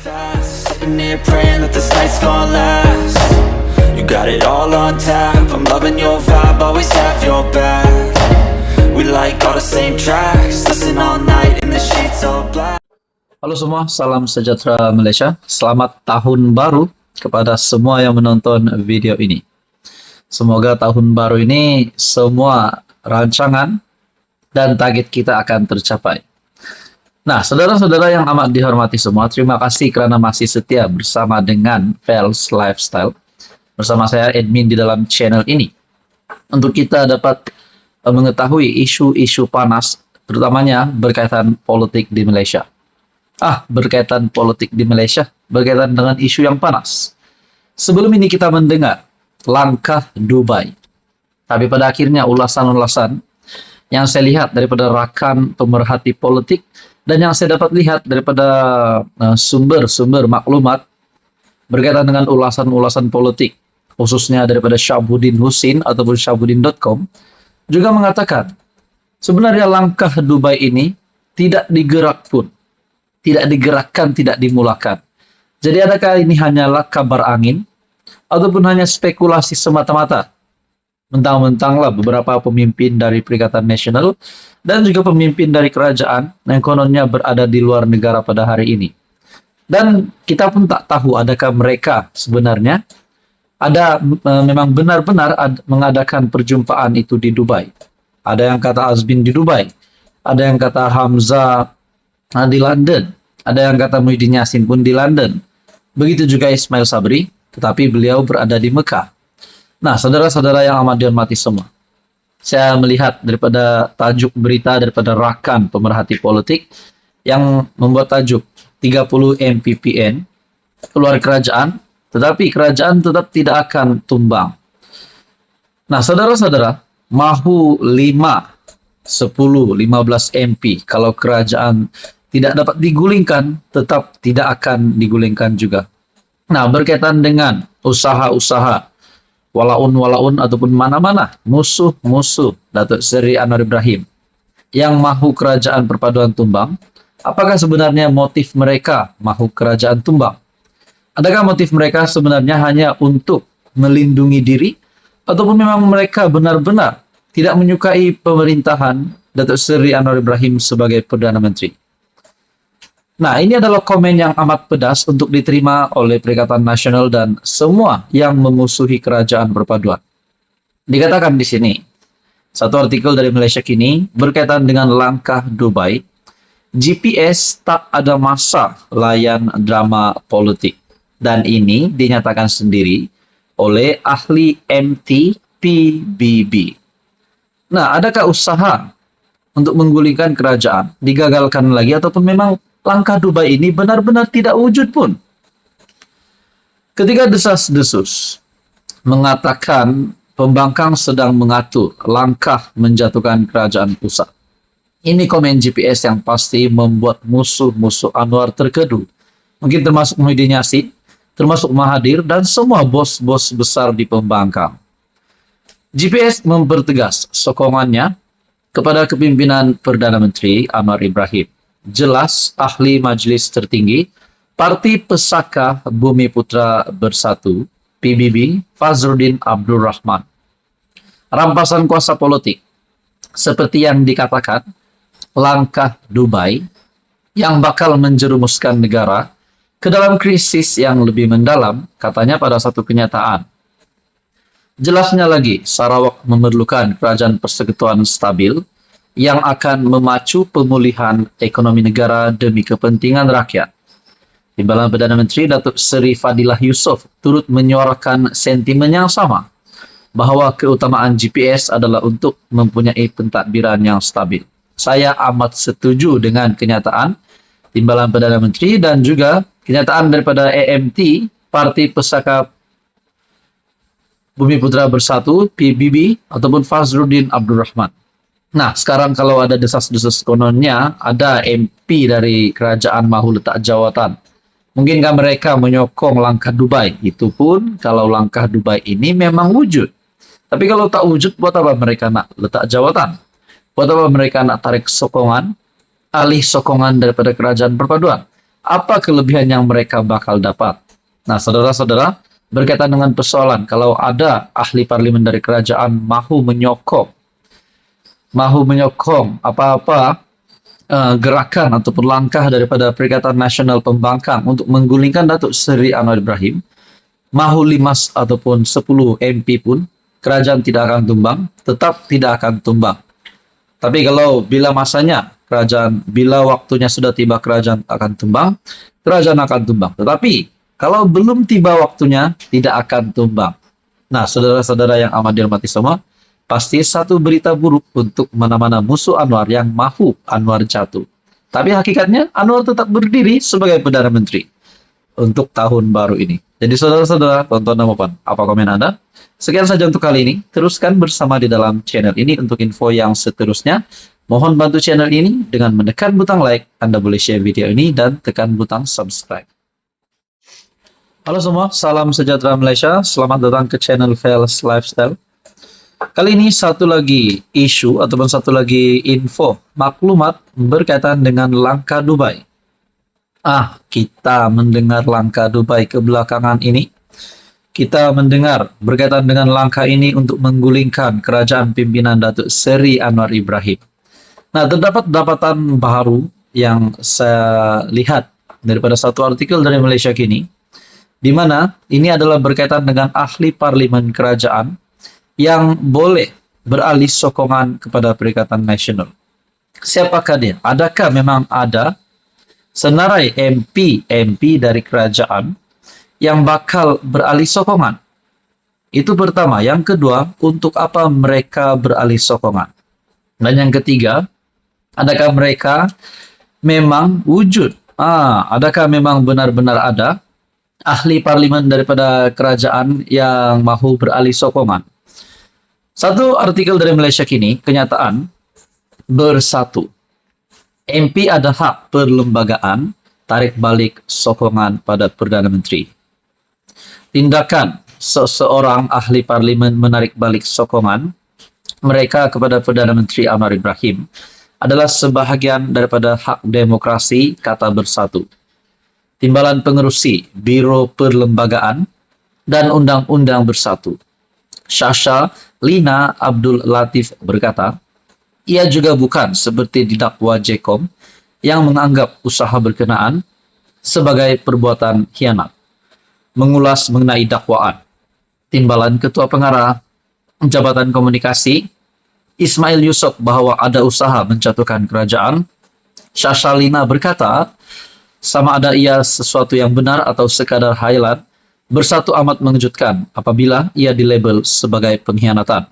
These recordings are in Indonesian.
fast, sitting here praying that this night's gonna last. You got it all on tap, I'm loving your vibe, always have your back. We like all the same tracks, listen all night in the sheets all black. Halo semua, salam sejahtera Malaysia. Selamat tahun baru kepada semua yang menonton video ini. Semoga tahun baru ini semua rancangan dan target kita akan tercapai. Nah, saudara-saudara yang amat dihormati semua, terima kasih kerana masih setia bersama dengan Fels Lifestyle. Bersama saya, admin di dalam channel ini. Untuk kita dapat mengetahui isu-isu panas, terutamanya berkaitan politik di Malaysia. Berkaitan politik di Malaysia, berkaitan dengan isu yang panas. Sebelum ini kita mendengar langkah Dubai. Tapi pada akhirnya ulasan-ulasan yang saya lihat daripada rakan pemerhati politik dan yang saya dapat lihat daripada sumber-sumber maklumat berkaitan dengan ulasan-ulasan politik, khususnya daripada Syahabuddin Husin ataupun Syahabuddin.com, juga mengatakan sebenarnya langkah Dubai ini tidak digerakkan, tidak dimulakan. Jadi adakah ini hanyalah kabar angin ataupun hanya spekulasi semata-mata? Mentang-mentanglah beberapa pemimpin dari Perikatan Nasional dan juga pemimpin dari kerajaan yang kononnya berada di luar negara pada hari ini. Dan kita pun tak tahu adakah mereka sebenarnya memang benar-benar mengadakan perjumpaan itu di Dubai. Ada yang kata Azmin di Dubai, ada yang kata Hamzah di London, ada yang kata Muhyiddin Yassin pun di London. Begitu juga Ismail Sabri, tetapi beliau berada di Mekah. Nah, saudara-saudara yang amat dihormati semua, saya melihat daripada tajuk berita daripada rakan pemerhati politik yang membuat tajuk 30 MPPN keluar kerajaan, tetapi kerajaan tetap tidak akan tumbang. Nah, saudara-saudara, mahu 5, 10, 15 MP kalau kerajaan tidak dapat digulingkan, tetap tidak akan digulingkan juga. Nah, berkaitan dengan usaha-usaha walaun ataupun mana-mana musuh Datuk Seri Anwar Ibrahim yang mahu kerajaan perpaduan tumbang, apakah sebenarnya motif mereka mahu kerajaan tumbang? Adakah motif mereka sebenarnya hanya untuk melindungi diri ataupun memang mereka benar-benar tidak menyukai pemerintahan Datuk Seri Anwar Ibrahim sebagai Perdana Menteri? Nah, ini adalah komen yang amat pedas untuk diterima oleh Perikatan Nasional dan semua yang memusuhi kerajaan perpaduan. Dikatakan di sini, satu artikel dari Malaysia Kini berkaitan dengan langkah Dubai, GPS tak ada masa layan drama politik. Dan ini dinyatakan sendiri oleh ahli MT PBB. Nah, adakah usaha untuk menggulingkan kerajaan digagalkan lagi ataupun memang langkah Dubai ini benar-benar tidak wujud pun? Ketika desas-desus mengatakan pembangkang sedang mengatur langkah menjatuhkan kerajaan pusat, ini komen GPS yang pasti membuat musuh-musuh Anwar terkedu. Mungkin termasuk Muhyiddin Yassin, termasuk Mahathir dan semua bos-bos besar di pembangkang. GPS mempertegas sokongannya kepada kepimpinan Perdana Menteri Anwar Ibrahim. Jelas ahli Majlis Tertinggi Parti Pesaka Bumi Putra Bersatu PBB Fazruddin Abdul Rahman. Rampasan kuasa politik seperti yang dikatakan, langkah Dubai yang bakal menjerumuskan negara ke dalam krisis yang lebih mendalam, katanya pada satu kenyataan. Jelasnya lagi, Sarawak memerlukan kerajaan persekutuan stabil yang akan memacu pemulihan ekonomi negara demi kepentingan rakyat. Timbalan Perdana Menteri Datuk Seri Fadilah Yusof turut menyuarakan sentimen yang sama, bahawa keutamaan GPS adalah untuk mempunyai pentadbiran yang stabil. Saya amat setuju dengan kenyataan Timbalan Perdana Menteri dan juga kenyataan daripada AMT, Parti Pesaka Bumi Putra Bersatu, PBB, ataupun Fazruddin Abdul Rahman. Nah, sekarang kalau ada desas-desus kononnya, ada MP dari kerajaan mahu letak jawatan. Mungkinkah mereka menyokong langkah Dubai? Itu pun kalau langkah Dubai ini memang wujud. Tapi kalau tak wujud, buat apa mereka nak letak jawatan? Buat apa mereka nak tarik sokongan, alih sokongan daripada kerajaan perpaduan? apa kelebihan yang mereka bakal dapat. Nah, saudara-saudara, berkaitan dengan persoalan kalau ada ahli parlimen dari kerajaan mahu menyokong apa-apa gerakan ataupun langkah daripada Perikatan Nasional Pembangkang untuk menggulingkan Datuk Seri Anwar Ibrahim, mahu 5 ataupun 10 MP pun, kerajaan tidak akan tumbang, tetap tidak akan tumbang. Tapi kalau bila masanya, bila waktunya sudah tiba kerajaan akan tumbang, kerajaan akan tumbang. Tetapi kalau belum tiba waktunya, tidak akan tumbang. Nah, saudara-saudara yang amat dihormati semua, pasti satu berita buruk untuk mana-mana musuh Anwar yang mahu Anwar jatuh. Tapi hakikatnya Anwar tetap berdiri sebagai Perdana Menteri untuk tahun baru ini. Jadi saudara-saudara, tonton dan Mopan, apa komen Anda? Sekian saja untuk kali ini. Teruskan bersama di dalam channel ini untuk info yang seterusnya. Mohon bantu channel ini dengan menekan butang like. Anda boleh share video ini dan tekan butang subscribe. Halo semua, salam sejahtera Malaysia. Selamat datang ke channel Fels Lifestyle. Kali ini satu lagi isu ataupun satu lagi info maklumat berkaitan dengan langkah Dubai. Kita mendengar langkah Dubai kebelakangan ini. Kita mendengar berkaitan dengan langkah ini untuk menggulingkan kerajaan pimpinan Datuk Seri Anwar Ibrahim. Nah, terdapat dapatan baru yang saya lihat daripada satu artikel dari Malaysia Kini, di mana ini adalah berkaitan dengan ahli parlimen kerajaan yang boleh beralih sokongan kepada Perikatan Nasional. Siapakah dia? Adakah memang ada senarai MP dari kerajaan yang bakal beralih sokongan? Itu pertama. Yang kedua, untuk apa mereka beralih sokongan? Dan yang ketiga, adakah mereka memang wujud? Adakah memang benar-benar ada ahli parlimen daripada kerajaan yang mahu beralih sokongan? Satu artikel dari Malaysia Kini, kenyataan bersatu. MP ada hak perlembagaan tarik balik sokongan pada Perdana Menteri. Tindakan seseorang ahli parlimen menarik balik sokongan mereka kepada Perdana Menteri Anwar Ibrahim adalah sebahagian daripada hak demokrasi, kata bersatu. Timbalan pengerusi Biro Perlembagaan dan Undang-Undang Bersatu, Shasha Lina Abdul Latif berkata, ia juga bukan seperti didakwa JKOM yang menganggap usaha berkenaan sebagai perbuatan khianat. Mengulas mengenai dakwaan, timbalan Ketua Pengarah Jabatan Komunikasi Ismail Yusof bahawa ada usaha menjatuhkan kerajaan, Shasha Lina berkata, sama ada ia sesuatu yang benar atau sekadar khailan, Bersatu amat mengejutkan apabila ia dilabel sebagai pengkhianatan.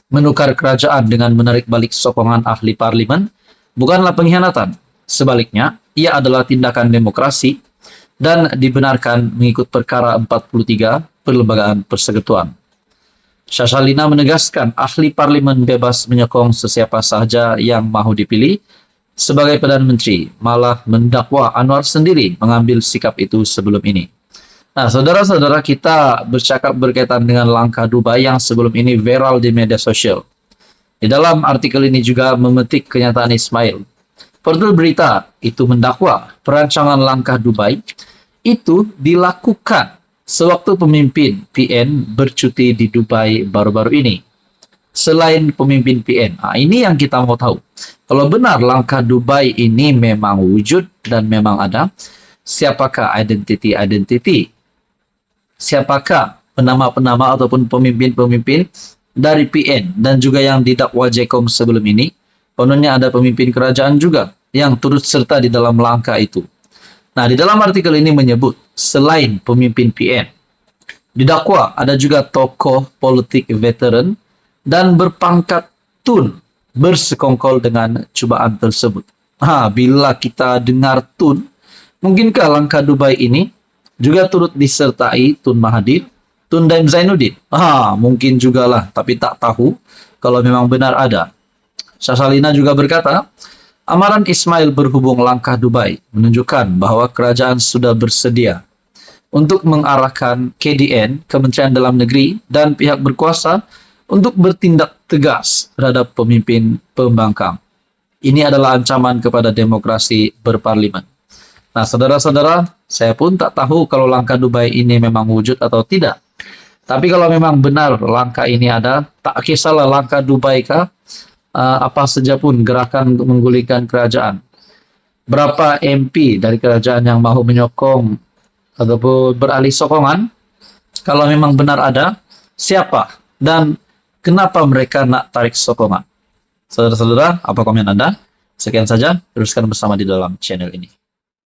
Menukar kerajaan dengan menarik balik sokongan ahli parlimen bukanlah pengkhianatan. Sebaliknya, ia adalah tindakan demokrasi dan dibenarkan mengikut perkara 43 Perlembagaan Persekutuan. Shasha Lina menegaskan ahli parlimen bebas menyokong sesiapa sahaja yang mahu dipilih sebagai Perdana Menteri, malah mendakwa Anwar sendiri mengambil sikap itu sebelum ini. Nah, saudara-saudara, kita bercakap berkaitan dengan langkah Dubai yang sebelum ini viral di media sosial. Di dalam artikel ini juga memetik kenyataan Ismail. Portal berita itu mendakwa perancangan langkah Dubai itu dilakukan sewaktu pemimpin PN bercuti di Dubai baru-baru ini. Selain pemimpin PN, ini yang kita mau tahu. Kalau benar langkah Dubai ini memang wujud dan memang ada, siapakah identiti? Siapakah penama-penama ataupun pemimpin-pemimpin dari PN dan juga yang didakwa JKOM sebelum ini? Kononnya ada pemimpin kerajaan juga yang turut serta di dalam langkah itu. Nah, di dalam artikel ini menyebut selain pemimpin PN, didakwa ada juga tokoh politik veteran dan berpangkat tun bersekongkol dengan cubaan tersebut. Bila kita dengar tun, mungkinkah langkah Dubai ini juga turut disertai Tun Mahathir, Tun Daim Zainuddin? Mungkin juga lah, tapi tak tahu kalau memang benar ada. Shasha Lina juga berkata, amaran Ismail berhubung langkah Dubai menunjukkan bahwa kerajaan sudah bersedia untuk mengarahkan KDN, Kementerian Dalam Negeri, dan pihak berkuasa untuk bertindak tegas terhadap pemimpin pembangkang. Ini adalah ancaman kepada demokrasi berparlimen. Nah, saudara-saudara, saya pun tak tahu kalau langkah Dubai ini memang wujud atau tidak. Tapi kalau memang benar langkah ini ada, tak kisahlah langkah Dubai kah, apa saja pun gerakan untuk menggulingkan kerajaan. Berapa MP dari kerajaan yang mau menyokong ataupun beralih sokongan? Kalau memang benar ada, siapa dan kenapa mereka nak tarik sokongan? Saudara-saudara, apa komen Anda? Sekian saja, teruskan bersama di dalam channel ini.